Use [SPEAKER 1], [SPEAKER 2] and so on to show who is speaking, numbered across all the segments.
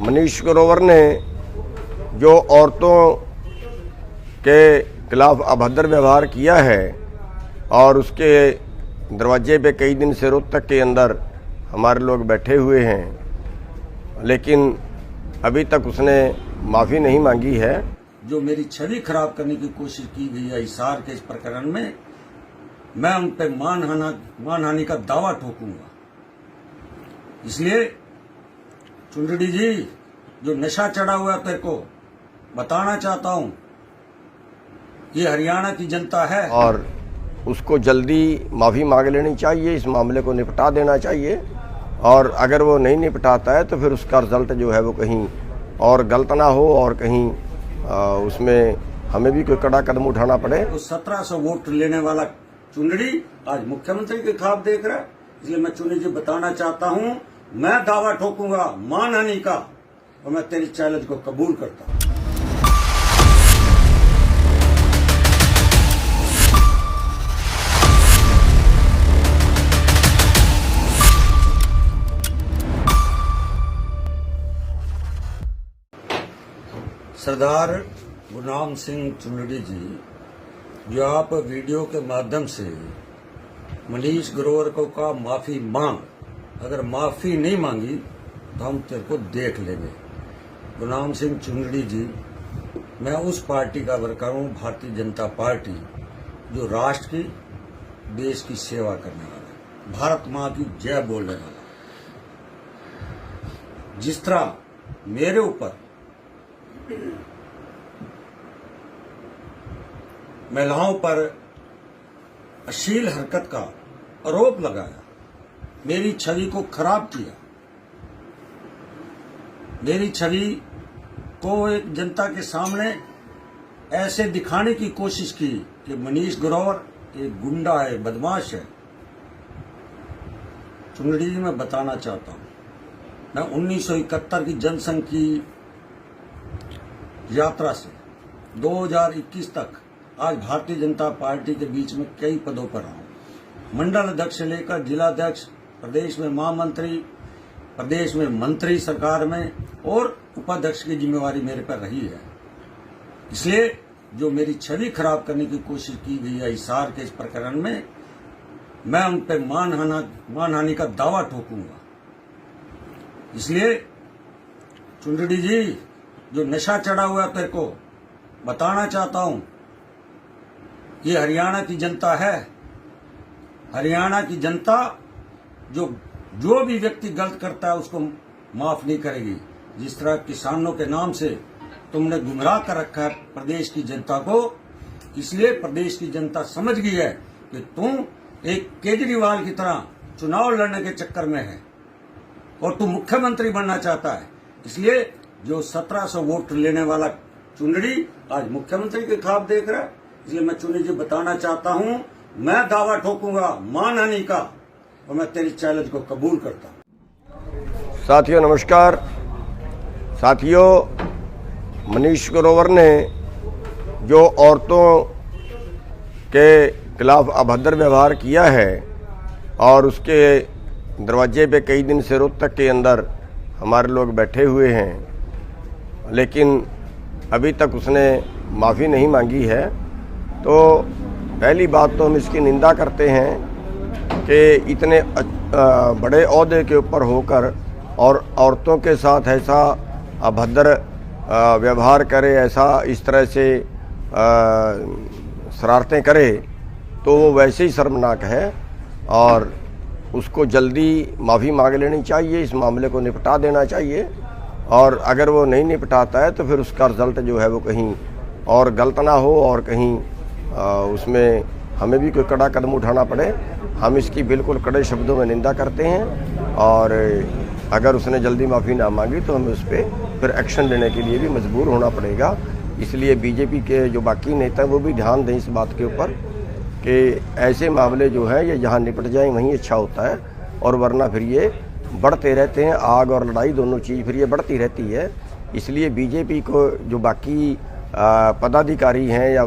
[SPEAKER 1] मनीष ग्रोवर ने जो औरतों के खिलाफ अभद्र व्यवहार किया है और उसके दरवाजे पे कई दिन से रोहतक के अंदर हमारे लोग बैठे हुए हैं, लेकिन अभी तक उसने माफ़ी नहीं मांगी है।
[SPEAKER 2] जो मेरी छवि खराब करने की कोशिश की गई है हिसार के इस प्रकरण में, मैं उन पर मानहानि का दावा ठोकूंगा। इसलिए चुंदड़ी जी, जो नशा चढ़ा हुआ है तेरे को बताना चाहता हूं, ये हरियाणा की जनता है
[SPEAKER 1] और उसको जल्दी माफ़ी मांग लेनी चाहिए, इस मामले को निपटा देना चाहिए। और अगर वो नहीं निपटाता है तो फिर उसका रिजल्ट जो है वो कहीं और गलत ना हो और कहीं उसमें हमें भी कोई कड़ा कदम उठाना पड़े।
[SPEAKER 2] तो 1700 वोट लेने वाला चुंदड़ी आज मुख्यमंत्री के खिलाफ देख रहा है। इसलिए मैं चुंदड़ी जी बताना चाहता हूं, मैं दावा ठोकूंगा मानहानि का, और मैं तेरी चैलेंज को कबूल करता हूं। सरदार गुरनाम सिंह चुंदड़ी जी, जो आप वीडियो के माध्यम से मनीष ग्रोवर को कहा माफी मांग, अगर माफी नहीं मांगी तो हम तेरे को देख लेंगे। गुरनाम सिंह चुंदड़ी जी, मैं उस पार्टी का वर्कर हूं, भारतीय जनता पार्टी, जो राष्ट्र की, देश की सेवा करने वाला, भारत मां की जय बोलने वाला। जिस तरह मेरे ऊपर महिलाओं पर अश्लील हरकत का आरोप लगाया, मेरी छवि को खराब किया, मेरी छवि को एक जनता के सामने ऐसे दिखाने की कोशिश की कि मनीष ग्रोवर एक गुंडा है, बदमाश है। चुंदड़ी जी, मैं बताना चाहता हूं, मैं 1971 की जनसंघ की यात्रा से 2021 तक आज भारतीय जनता पार्टी के बीच में कई पदों पर रहा हूं। मंडल अध्यक्ष से लेकर जिलाध्यक्ष, प्रदेश में महामंत्री, प्रदेश में मंत्री सरकार में, और उपाध्यक्ष की जिम्मेवारी मेरे पर रही है। इसलिए जो मेरी छवि खराब करने की कोशिश की गई है हिसार के इस प्रकरण में, मैं उन पर मानहानि का दावा ठोकूंगा। इसलिए चुंदड़ी जी, जो नशा चढ़ा हुआ है तेरे को बताना चाहता हूं, ये हरियाणा की जनता है। हरियाणा की जनता जो भी व्यक्ति गलत करता है उसको माफ नहीं करेगी। जिस तरह किसानों के नाम से तुमने गुमराह कर रखा है प्रदेश की जनता को, इसलिए प्रदेश की जनता समझ गई है कि तुम एक केजरीवाल की तरह चुनाव लड़ने के चक्कर में है और तुम मुख्यमंत्री बनना चाहता है। इसलिए जो 1700 वोट लेने वाला चुंदड़ी आज मुख्यमंत्री के खिलाफ देख रहा है। इसलिए मैं चुंदड़ी जी बताना चाहता हूं, मैं दावा ठोकूंगा मानहानि का, और मैं तेरी चैलेंज को कबूल करता हूं।
[SPEAKER 1] साथियों नमस्कार। साथियों, मनीष ग्रोवर ने जो औरतों के खिलाफ अभद्र व्यवहार किया है और उसके दरवाजे पे कई दिन से रोहतक के अंदर हमारे लोग बैठे हुए हैं, लेकिन अभी तक उसने माफ़ी नहीं मांगी है। तो पहली बात तो हम इसकी निंदा करते हैं कि इतने बड़े ओहदे के ऊपर होकर और औरतों के साथ ऐसा अभद्र व्यवहार करे, ऐसा इस तरह से शरारतें करे, तो वो वैसे ही शर्मनाक है और उसको जल्दी माफ़ी मांग लेनी चाहिए, इस मामले को निपटा देना चाहिए। और अगर वो नहीं निपटाता है तो फिर उसका रिजल्ट जो है वो कहीं और गलत ना हो और कहीं उसमें हमें भी कोई कड़ा कदम उठाना पड़े। हम इसकी बिल्कुल कड़े शब्दों में निंदा करते हैं और अगर उसने जल्दी माफ़ी ना मांगी तो हमें उस पर फिर एक्शन लेने के लिए भी मजबूर होना पड़ेगा। इसलिए बीजेपी के जो बाकी नेता वो भी ध्यान दें इस बात के ऊपर कि ऐसे मामले जो हैं ये जहाँ निपट जाएं वहीं अच्छा होता है, और वरना फिर ये बढ़ते रहते हैं। आग और लड़ाई दोनों चीज़ फिर ये बढ़ती रहती है। इसलिए बीजेपी को जो बाकी पदाधिकारी हैं या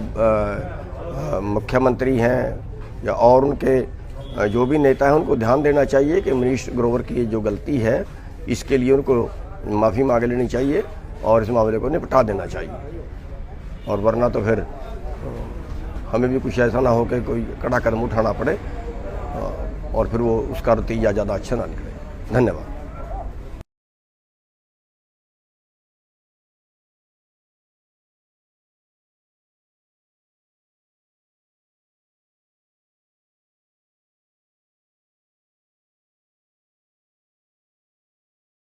[SPEAKER 1] मुख्यमंत्री हैं या और उनके जो भी नेता हैं उनको ध्यान देना चाहिए कि मनीष ग्रोवर की जो गलती है इसके लिए उनको माफ़ी मांग लेनी चाहिए और इस मामले को निपटा देना चाहिए। और वरना तो फिर हमें भी कुछ ऐसा ना हो कि कोई कड़ा कदम उठाना पड़े और फिर वो उसका नतीजा ज़्यादा अच्छा ना निकले। धन्यवाद।